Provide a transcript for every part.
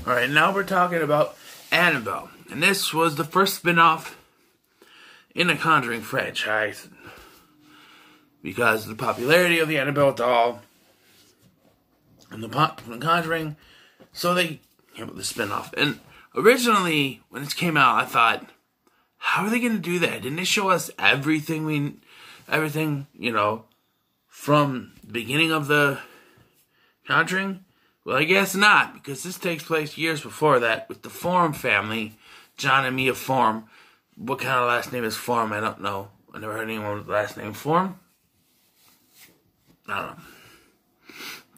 Alright, now we're talking about Annabelle. And this was the first spin-off in the Conjuring franchise. Because of the popularity of the Annabelle doll and the Conjuring, so they came up with the spin-off. And originally, when it came out, I thought, how are they going to do that? Didn't they show us everything, from the beginning of the Conjuring? Well, I guess not, because this takes place years before that with the Form family, John and Mia Form. What kind of last name is Form? I don't know. I never heard anyone with the last name Form. I don't know.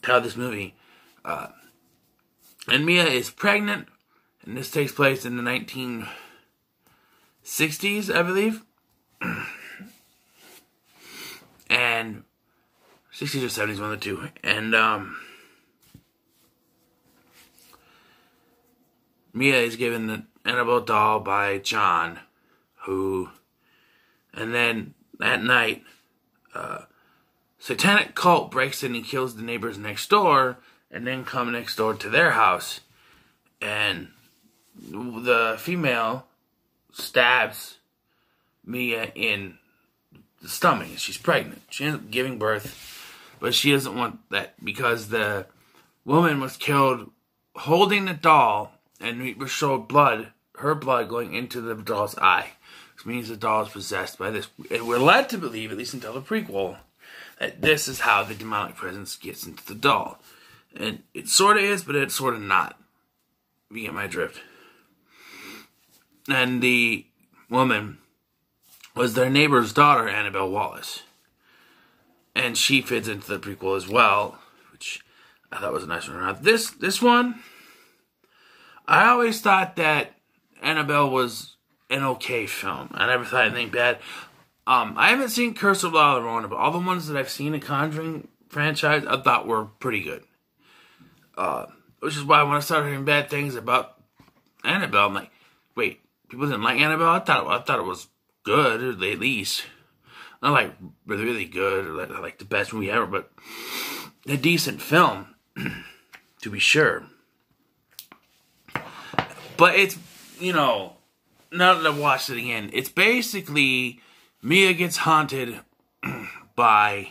Tell this movie. And Mia is pregnant, and this takes place in the 1960s, I believe. And 60s or 70s, one of the two. And Mia is given the Annabelle doll by John, and then that night, satanic cult breaks in and kills the neighbors next door, and then come next door to their house, and the female stabs Mia in the stomach. She's pregnant. She ends up giving birth, but she doesn't want that because the woman was killed holding the doll, and we showed her blood going into the doll's eye, which means the doll is possessed by this. And we're led to believe, at least until the prequel, that this is how the demonic presence gets into the doll. And it sort of is, but it's sort of not. If you get my drift. And the woman was their neighbor's daughter, Annabelle Wallace. And she fits into the prequel as well, which I thought was a nice one. Now, this one, I always thought that Annabelle was an okay film. I never thought anything bad. I haven't seen Curse of La Llorona, but all the ones that I've seen in Conjuring franchise, I thought were pretty good. Which is why when I started hearing bad things about Annabelle, I'm like, wait, people didn't like Annabelle? I thought it was good, or at least. Not like really, really good, or like the best movie ever, but a decent film, to be sure. But it's, now that I've watched it again, it's basically Mia gets haunted by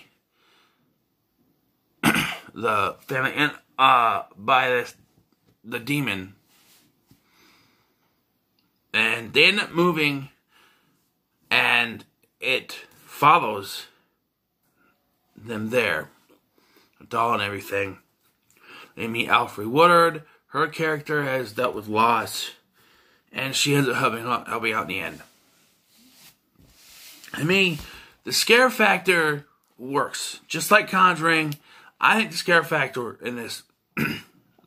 the family and by the demon, and they end up moving, and it follows them there, the doll and everything. They meet Alfre Woodard. Her character has dealt with loss, and she ends up helping out in the end. I mean, the scare factor works. Just like Conjuring, I think the scare factor in this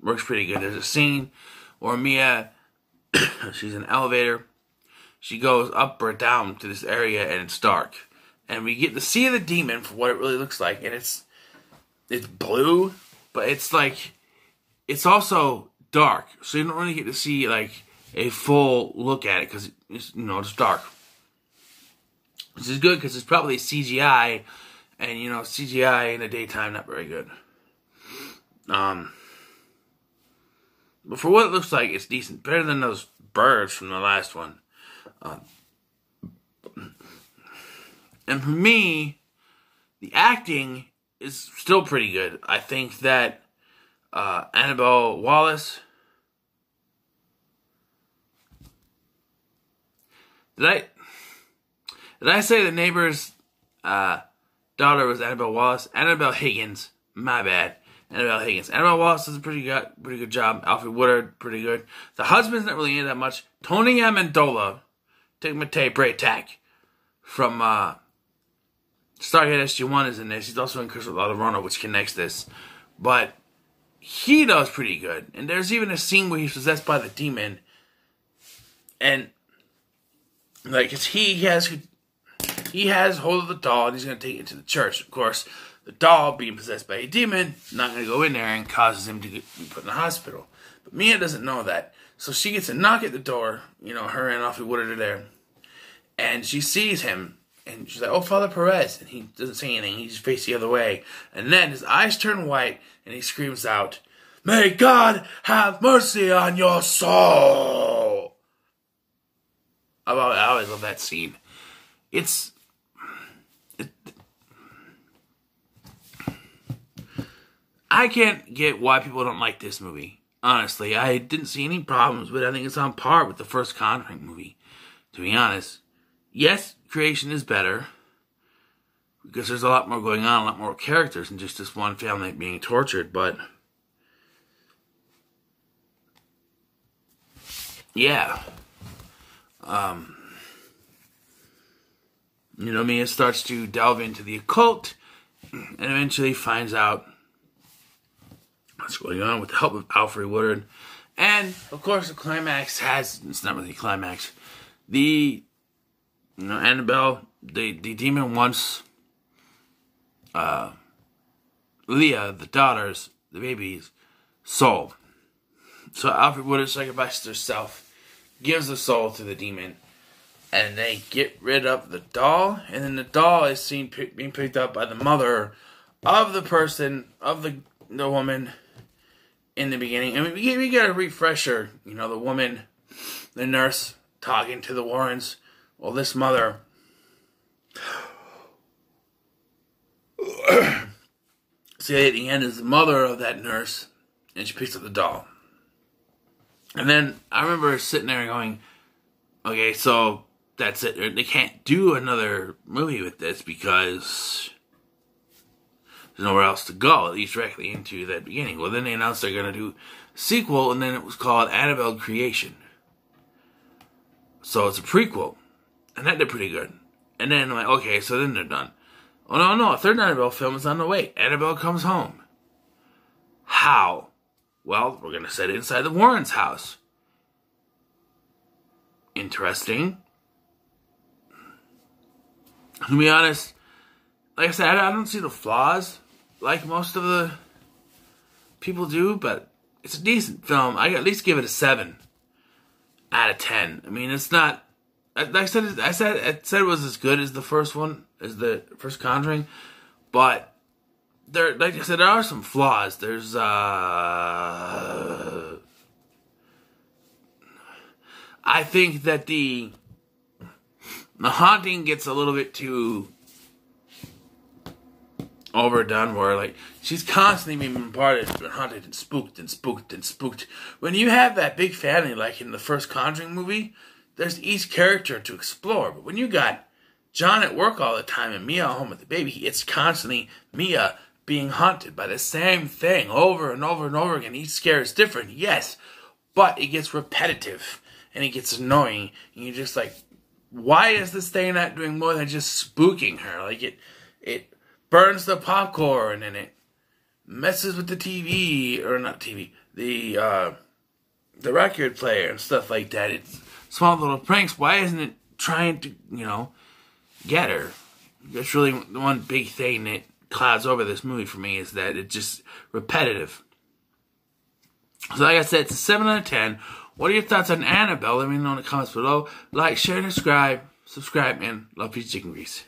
works pretty good. There's a scene where Mia, she's in an elevator. She goes up or down to this area, and it's dark. And we get to see the demon for what it really looks like. And it's blue, but it's also dark. So you don't really get to see, a full look at it, because it's dark. Which is good, because it's probably CGI, and, CGI in the daytime, not very good. But for what it looks like, it's decent. Better than those birds from the last one. And for me, the acting is still pretty good. I think that Annabelle Wallace... Did I say the neighbor's daughter was Annabelle Wallace? Annabelle Higgins. My bad. Annabelle Higgins. Annabelle Wallace does a pretty good job. Alfre Woodard, pretty good. The husband's not really in it that much. Tony Amendola, Tigmate Braytac from Stargate SG-1 is in this. He's also in Curse of La Llorona, which connects this. But he does pretty good. And there's even a scene where he's possessed by the demon. And he has hold of the doll, and he's going to take it to the church. Of course, the doll, being possessed by a demon, not going to go in there and causes him to be put in the hospital. But Mia doesn't know that. So she gets a knock at the door. Her and Alfre Woodard are there. And she sees him. And she's like, "Oh, Father Perez." And he doesn't say anything. He just faces the other way. And then his eyes turn white, and he screams out, May God have mercy on your soul. I always love that scene. I can't get why people don't like this movie. Honestly, I didn't see any problems with it. I think it's on par with the first Conjuring movie, to be honest. Yes, creation is better, because there's a lot more going on, a lot more characters than just this one family being tortured, but yeah. Mia starts to delve into the occult and eventually finds out what's going on with the help of Alfred Woodard. And, of course, the climax it's not really a climax. Annabelle, the demon wants Leah, the baby's soul. So Alfred Woodard sacrifices herself, gives the soul to the demon, and they get rid of the doll, and then the doll is seen being picked up by the mother of the person, of the woman in the beginning. And we get a refresher, the woman, the nurse, talking to the Warrens. Well, this mother see, at the end is the mother of that nurse, and she picks up the doll. And then I remember sitting there going, okay, so that's it. They can't do another movie with this because there's nowhere else to go, at least directly into that beginning. Well, then they announced they're going to do a sequel, and then it was called Annabelle Creation. So it's a prequel, and that did pretty good. And then I'm like, okay, so then they're done. Oh, no, a third Annabelle film is on the way. Annabelle Comes Home. How? Well, we're going to set it inside the Warrens' house. Interesting. To be honest, like I said, I don't see the flaws like most of the people do, but it's a decent film. I at least give it a 7 out of 10. I mean, it's not... Like I said it was as good as the first one, as the first Conjuring, but like I said, there are some flaws. There's I think that the haunting gets a little bit too overdone, where like she's constantly being bombarded and haunted and spooked and spooked and spooked. When you have that big family like in the first Conjuring movie, there's each character to explore. But when you got John at work all the time and Mia home with the baby, it's constantly Mia being haunted by the same thing over and over and over again. Each scare is different, yes, but it gets repetitive and it gets annoying. And you're just like, why is this thing not doing more than just spooking her? Like it burns the popcorn and it messes with the TV, or not TV, the record player and stuff like that. It's small little pranks. Why isn't it trying to, get her? That's really the one big thing that clouds over this movie for me, is that it's just repetitive. So like I said, it's a 7 out of 10. What are your thoughts on Annabelle? Let me know in the comments below. Like, share, subscribe, man. Love, peace, chicken grease.